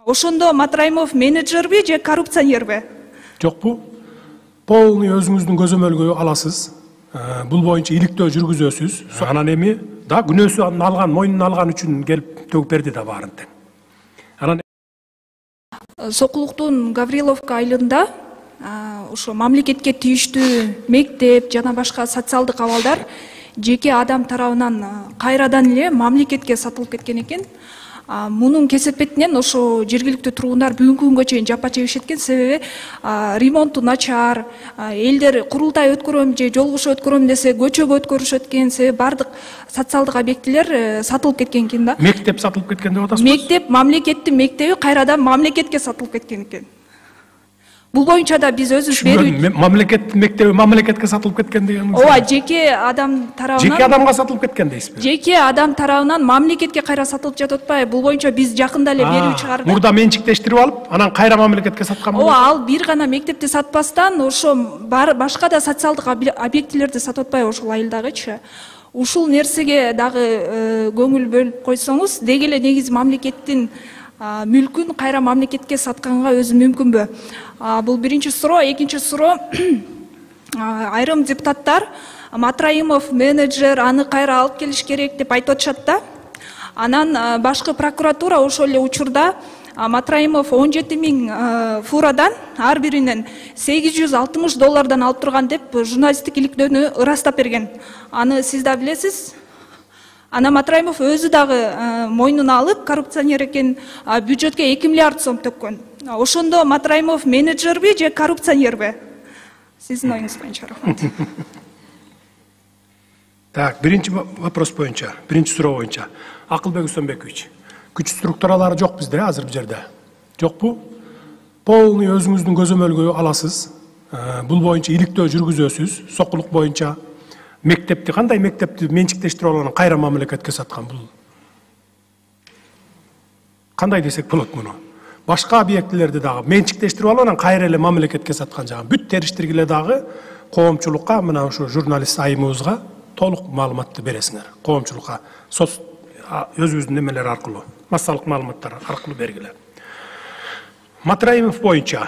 Ошондо Матраимов менеджерби же коррупционерби? Жокпу? Полный өзүңүздүн көзөмөлгө аласыз. Бул боюнча иликтөө жүргүзөсүз. Анан эми да күнөөсүн алган, мойнуна алган үчүн келип төгүп берди да баарын тең. Анан Сокулуктун Гавриловка айылында ошо мамлекетке тийиштүү мектеп жана башка социалдык абалдар жеке адам тарабынан кайрадан эле мамлекетке сатылып кеткен экен. Мунун кесепетинен ошо жергиликтүү тургундар бүгүнкү күнгө чейин жапа чегишет экен. Себеби ремонту начар, элдер курултай өткөрөм же жолугушуу өткөрөм десе көчөгө өткөрүшөт экен. Себеби бардык социалдык объектилер сатылып кеткен экен да. Мектеп сатылып кеткен деп атасызбы? Мектеп, мамлекеттин мектеби кайрадан мамлекетке сатылып кеткен экен. Бул боюнча да биз өзүбүз берүү. Мамлекеттин мектеби мамлекетке сатылып кеткен деген. Ооба, жеке адам тарабынан. Жеке адамга сатылып кеткен дейсизби? Жеке адам тарабынан мамлекетке кайра сатылып жатып атпайбы? Бул боюнча биз жакында эле берүү чыгардык. Мурда менчиктештирип алып, анан кайра мамлекетке саткан болот. Ооба, ал бир гана мектепти сатпастан, ошо башка да социалдык объектилерди сатып атпайбы ошол айылдагычы? Ушул нерсеге дагы көңүл бөлүп койсоңуз, деги эле негизи мамлекеттин мүлкүн кайра мамлекетке сатканга өзү мүмкүнбү? Бул биринчи суроо. Экинчи суроо, айрым депутаттар Матраимов менеджер, аны кайра алып келиш керек деп айтып атышат да. Анан башкы прокуратура ошол эле учурда Матраимов 17 000 фурадан ар биринен $860 алып турган деп журналисттик иликтөөнү ырастап берген. Аны сиз да билесиз. Ана Матраимов өзү дагы мойнуна алып, коррупционер экен, бюджетке 2 миллиард сом төккөн. Ошондо Матраимов менеджерби же коррупционерби? Сиздин оюңуз боюнча рахмат. Так, биринчи вопрос боюнча, биринчи суроо боюнча. Акылбек Үстөнбекович, күч структуралары жок бизде азыр бул жерде. Жокпу? Полный өзүңүздүн көзөмөлгө аласыз. Бул боюнча иликтөө жүргүзөсүз. Сокулук боюнча мектепти, кандай мектепти менчиктештирип алган кайра мамлекетке саткан бул? Кандай десек болот муну? Башка объектилерди дагы менчиктештирип алып, анан кайра эле мамлекетке саткан жагы. Бүт териштиргиле дагы коомчулукка, мына ушу журналист айымыбызга толук маалыматты бересиңер. Коомчулукка өзүбүздүн немелер аркылуу, массалык маалыматтар аркылуу бергиле. Матраимов боюнча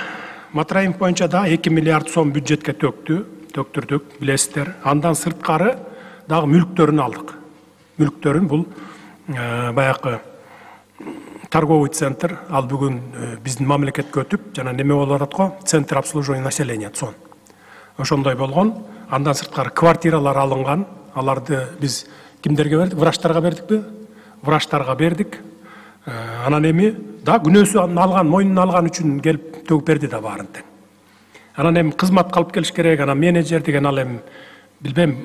да 2 миллиард сом бюджетке төктүрдүк, билесиздер. Андан сырткары дагы мүлктөрүн алдык. Мүлктөрүн бул баягы торговый центр, ал бүгүн биздин мамлекетке өтүп, жана неме болуп атат го, центр обслуживания населения сон. Ошондой болгон. Андан сырткары квартиралар алынган. Аларды биз кимдерге бердик? Врачтарга бердикпи? Врачтарга бердик. Анан эми да күнөөсүн алган, мойнуна алган үчүн келип төгүп берди да баарын тең. Анан эми кызмат калып келиш керек, анан менеджер деген ал эми билбейм,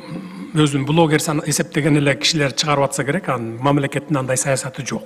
өзүн блогер эсептеген эле кишилер чыгарып атса керек, анан мамлекеттин андай саясаты жок.